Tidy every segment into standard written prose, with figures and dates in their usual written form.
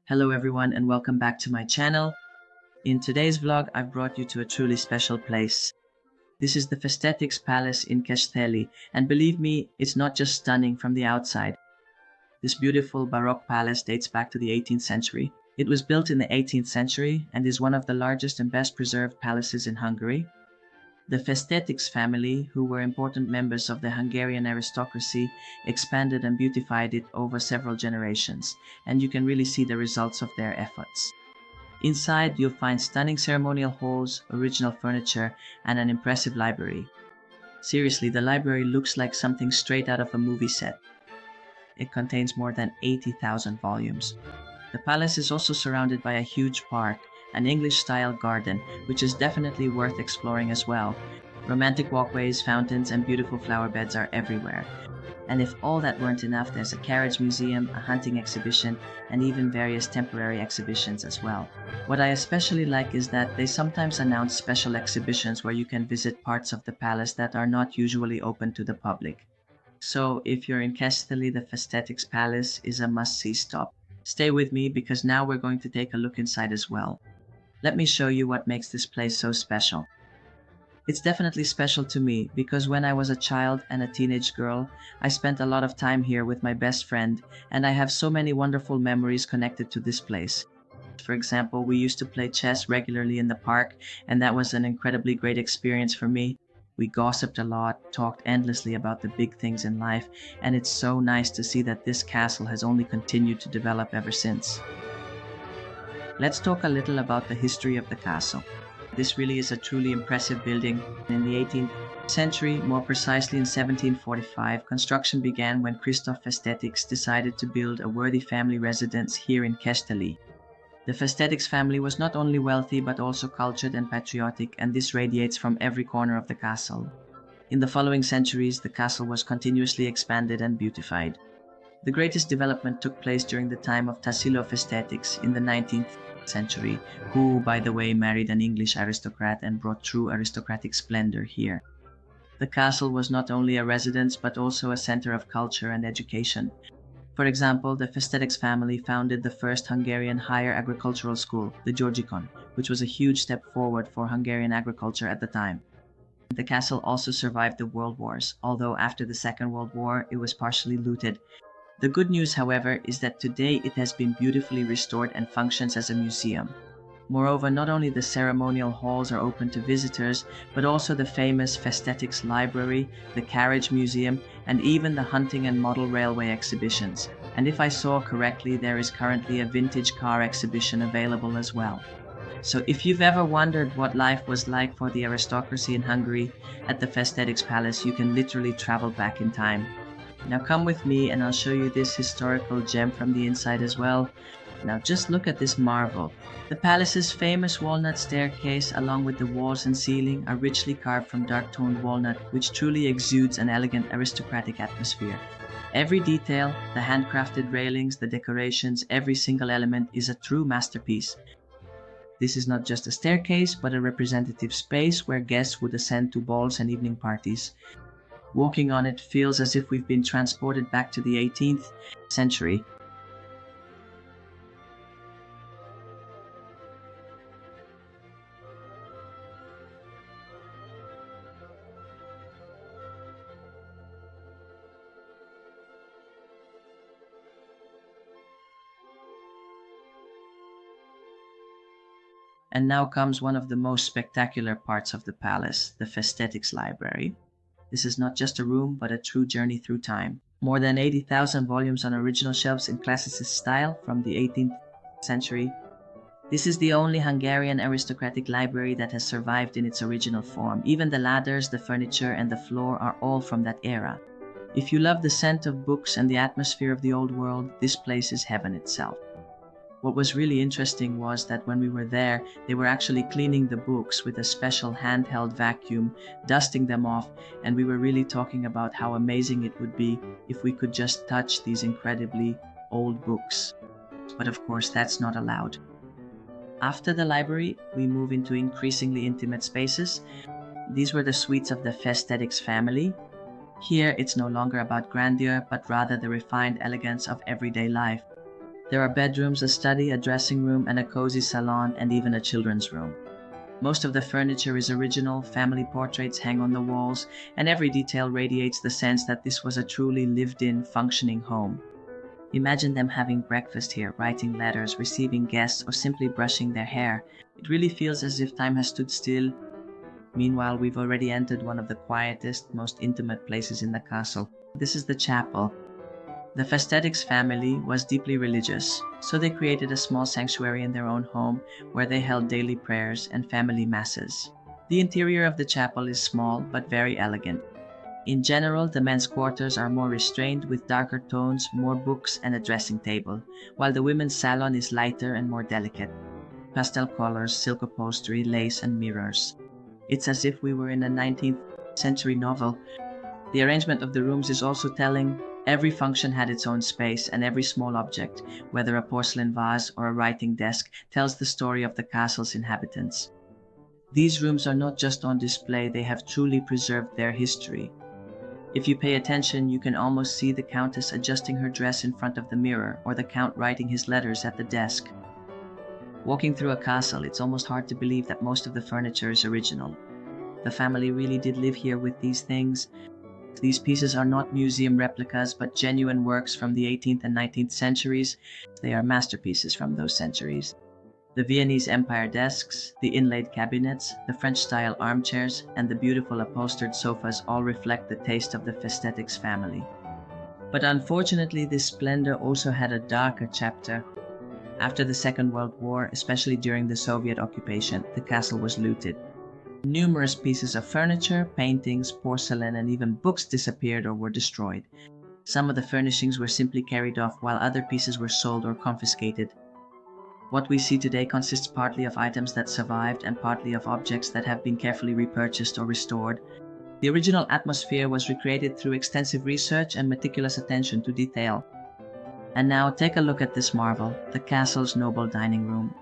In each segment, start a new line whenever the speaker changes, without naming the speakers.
Hello everyone and welcome back to my channel. In today's vlog, I've brought you to a truly special place. This is the Festetics Palace in Keszthelyi, and believe me, it's not just stunning from the outside. This beautiful Baroque palace dates back to the 18th century. It was built in the 18th century and is one of the largest and best preserved palaces in Hungary. The Festetics family, who were important members of the Hungarian aristocracy, expanded and beautified it over several generations, and you can really see the results of their efforts. Inside, you'll find stunning ceremonial halls, original furniture, and an impressive library. Seriously, the library looks like something straight out of a movie set. It contains more than 80,000 volumes. The palace is also surrounded by a huge park, an English-style garden, which is definitely worth exploring as well. Romantic walkways, fountains, and beautiful flower beds are everywhere. And if all that weren't enough, there's a carriage museum, a hunting exhibition, and even various temporary exhibitions as well. What I especially like is that they sometimes announce special exhibitions where you can visit parts of the palace that are not usually open to the public. So if you're in Keszthelyi, the Festetics Palace is a must-see stop. Stay with me because now we're going to take a look inside as well. Let me show you what makes this place so special. It's definitely special to me because when I was a child and a teenage girl, I spent a lot of time here with my best friend, and I have so many wonderful memories connected to this place. For example, we used to play chess regularly in the park, and that was an incredibly great experience for me. We gossiped a lot, talked endlessly about the big things in life, and it's so nice to see that this castle has only continued to develop ever since. Let's talk a little about the history of the castle. This really is a truly impressive building. In the 18th century, more precisely in 1745, construction began when Kristóf Festetics decided to build a worthy family residence here in Keszthelyi. The Festetics family was not only wealthy but also cultured and patriotic, and this radiates from every corner of the castle. In the following centuries, the castle was continuously expanded and beautified. The greatest development took place during the time of Tassilo Festetics in the 19th century, who, by the way, married an English aristocrat and brought true aristocratic splendor here. The castle was not only a residence but also a center of culture and education. For example, the Festetics family founded the first Hungarian higher agricultural school, the Györgyikon, which was a huge step forward for Hungarian agriculture at the time. The castle also survived the World Wars, although after the Second World War it was partially looted. The good news, however, is that today it has been beautifully restored and functions as a museum. Moreover, not only the ceremonial halls are open to visitors, but also the famous Festetics Library, the Carriage Museum, and even the hunting and model railway exhibitions. And if I saw correctly, there is currently a vintage car exhibition available as well. So if you've ever wondered what life was like for the aristocracy in Hungary at the Festetics Palace, you can literally travel back in time. Now come with me and I'll show you this historical gem from the inside as well. Now just look at this marvel. The palace's famous walnut staircase, along with the walls and ceiling, are richly carved from dark-toned walnut, which truly exudes an elegant aristocratic atmosphere. Every detail, the handcrafted railings, the decorations, every single element is a true masterpiece. This is not just a staircase, but a representative space where guests would ascend to balls and evening parties. Walking on it feels as if we've been transported back to the 18th century. And now comes one of the most spectacular parts of the palace, the Festetics Library. This is not just a room, but a true journey through time. More than 80,000 volumes on original shelves in classicist style from the 18th century. This is the only Hungarian aristocratic library that has survived in its original form. Even the ladders, the furniture, and the floor are all from that era. If you love the scent of books and the atmosphere of the old world, this place is heaven itself. What was really interesting was that when we were there, they were actually cleaning the books with a special handheld vacuum, dusting them off, and we were really talking about how amazing it would be if we could just touch these incredibly old books. But of course, that's not allowed. After the library, we move into increasingly intimate spaces. These were the suites of the Festetics family. Here, it's no longer about grandeur, but rather the refined elegance of everyday life. There are bedrooms, a study, a dressing room, and a cozy salon, and even a children's room. Most of the furniture is original, family portraits hang on the walls, and every detail radiates the sense that this was a truly lived-in, functioning home. Imagine them having breakfast here, writing letters, receiving guests, or simply brushing their hair. It really feels as if time has stood still. Meanwhile, we've already entered one of the quietest, most intimate places in the castle. This is the chapel. The Festetics family was deeply religious, so they created a small sanctuary in their own home where they held daily prayers and family masses. The interior of the chapel is small but very elegant. In general, the men's quarters are more restrained with darker tones, more books, and a dressing table, while the women's salon is lighter and more delicate. Pastel colors, silk upholstery, lace, and mirrors. It's as if we were in a 19th century novel. The arrangement of the rooms is also telling. Every function had its own space, and every small object, whether a porcelain vase or a writing desk, tells the story of the castle's inhabitants. These rooms are not just on display, they have truly preserved their history. If you pay attention, you can almost see the countess adjusting her dress in front of the mirror, or the count writing his letters at the desk. Walking through a castle, it's almost hard to believe that most of the furniture is original. The family really did live here with these things. These pieces are not museum replicas, but genuine works from the 18th and 19th centuries. They are masterpieces from those centuries. The Viennese Empire desks, the inlaid cabinets, the French-style armchairs, and the beautiful upholstered sofas all reflect the taste of the Festetics family. But unfortunately, this splendor also had a darker chapter. After the Second World War, especially during the Soviet occupation, the castle was looted. Numerous pieces of furniture, paintings, porcelain, and even books disappeared or were destroyed. Some of the furnishings were simply carried off, while other pieces were sold or confiscated. What we see today consists partly of items that survived and partly of objects that have been carefully repurchased or restored. The original atmosphere was recreated through extensive research and meticulous attention to detail. And now take a look at this marvel, the castle's noble dining room.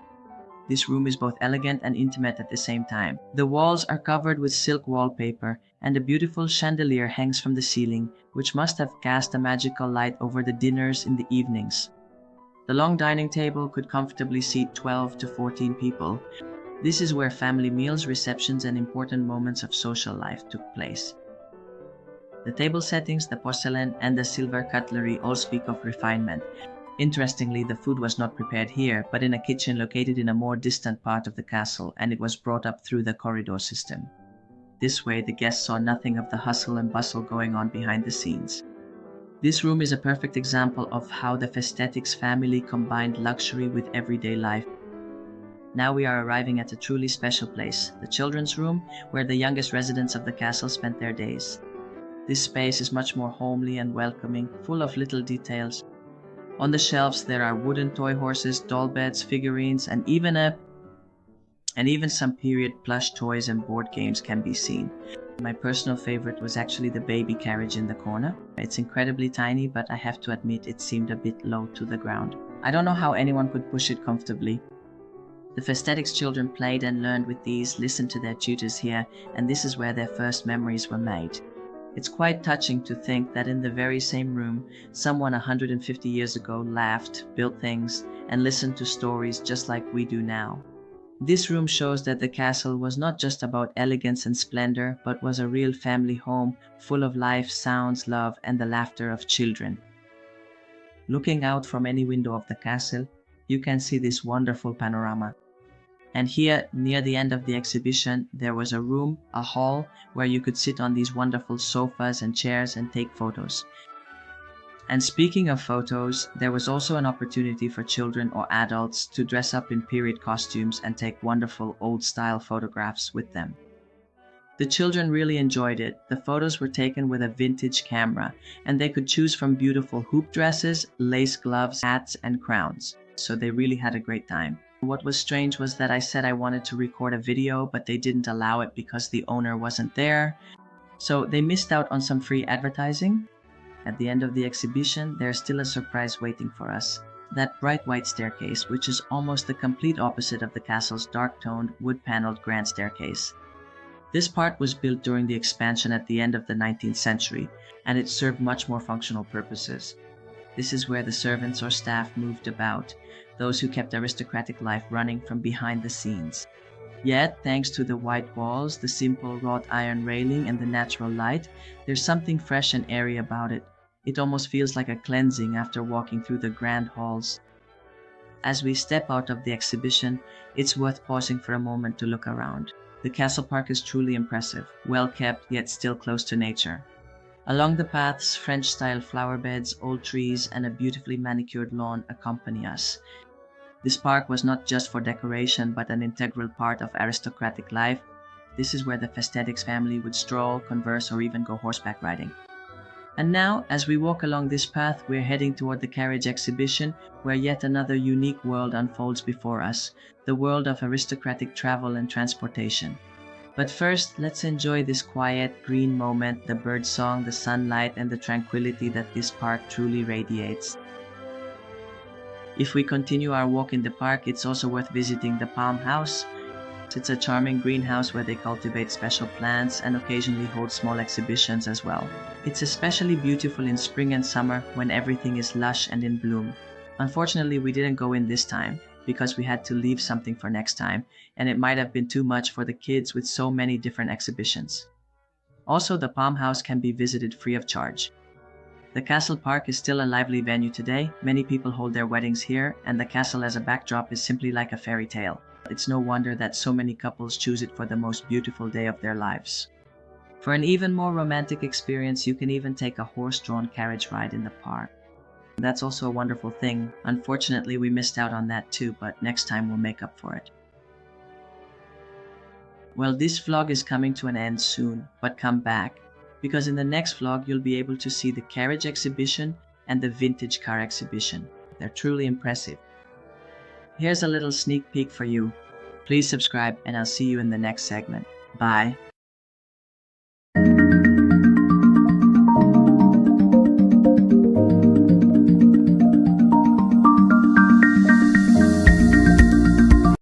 This room is both elegant and intimate at the same time. The walls are covered with silk wallpaper, and a beautiful chandelier hangs from the ceiling, which must have cast a magical light over the dinners in the evenings. The long dining table could comfortably seat 12 to 14 people. This is where family meals, receptions, and important moments of social life took place. The table settings, the porcelain, and the silver cutlery all speak of refinement. Interestingly, the food was not prepared here, but in a kitchen located in a more distant part of the castle, and it was brought up through the corridor system. This way, the guests saw nothing of the hustle and bustle going on behind the scenes. This room is a perfect example of how the Festetics family combined luxury with everyday life. Now we are arriving at a truly special place, the children's room, where the youngest residents of the castle spent their days. This space is much more homely and welcoming, full of little details. On the shelves there are wooden toy horses, doll beds, figurines, and even some period plush toys and board games can be seen. My personal favorite was actually the baby carriage in the corner. It's incredibly tiny, but I have to admit it seemed a bit low to the ground. I don't know how anyone could push it comfortably. The Festetics children played and learned with these, listened to their tutors here, and this is where their first memories were made. It's quite touching to think that in the very same room, someone 150 years ago laughed, built things, and listened to stories just like we do now. This room shows that the castle was not just about elegance and splendor, but was a real family home, full of life, sounds, love, and the laughter of children. Looking out from any window of the castle, you can see this wonderful panorama. And here, near the end of the exhibition, there was a room, a hall, where you could sit on these wonderful sofas and chairs and take photos. And speaking of photos, there was also an opportunity for children or adults to dress up in period costumes and take wonderful old-style photographs with them. The children really enjoyed it. The photos were taken with a vintage camera, and they could choose from beautiful hoop dresses, lace gloves, hats, and crowns. So they really had a great time. What was strange was that I said I wanted to record a video, but they didn't allow it because the owner wasn't there. So they missed out on some free advertising. At the end of the exhibition, there's still a surprise waiting for us. That bright white staircase, which is almost the complete opposite of the castle's dark-toned, wood-paneled grand staircase. This part was built during the expansion at the end of the 19th century, and it served much more functional purposes. This is where the servants or staff moved about, those who kept aristocratic life running from behind the scenes. Yet, thanks to the white walls, the simple wrought iron railing, and the natural light, there's something fresh and airy about it. It almost feels like a cleansing after walking through the grand halls. As we step out of the exhibition, it's worth pausing for a moment to look around. The castle park is truly impressive, well kept yet still close to nature. Along the paths, French-style flower beds, old trees, and a beautifully manicured lawn accompany us. This park was not just for decoration, but an integral part of aristocratic life. This is where the Festetics family would stroll, converse, or even go horseback riding. And now, as we walk along this path, we're heading toward the carriage exhibition, where yet another unique world unfolds before us, the world of aristocratic travel and transportation. But first, let's enjoy this quiet, green moment, the birdsong, the sunlight, and the tranquility that this park truly radiates. If we continue our walk in the park, it's also worth visiting the Palm House. It's a charming greenhouse where they cultivate special plants and occasionally hold small exhibitions as well. It's especially beautiful in spring and summer when everything is lush and in bloom. Unfortunately, we didn't go in this time because we had to leave something for next time, and it might have been too much for the kids with so many different exhibitions. Also, the Palm House can be visited free of charge. The castle park is still a lively venue today. Many people hold their weddings here, and the castle as a backdrop is simply like a fairy tale. It's no wonder that so many couples choose it for the most beautiful day of their lives. For an even more romantic experience, you can even take a horse-drawn carriage ride in the park. That's also a wonderful thing. Unfortunately, we missed out on that too, but next time we'll make up for it. Well, this vlog is coming to an end soon, but come back, because in the next vlog you'll be able to see the carriage exhibition and the vintage car exhibition. They're truly impressive. Here's a little sneak peek for you. Please subscribe and I'll see you in the next segment. Bye.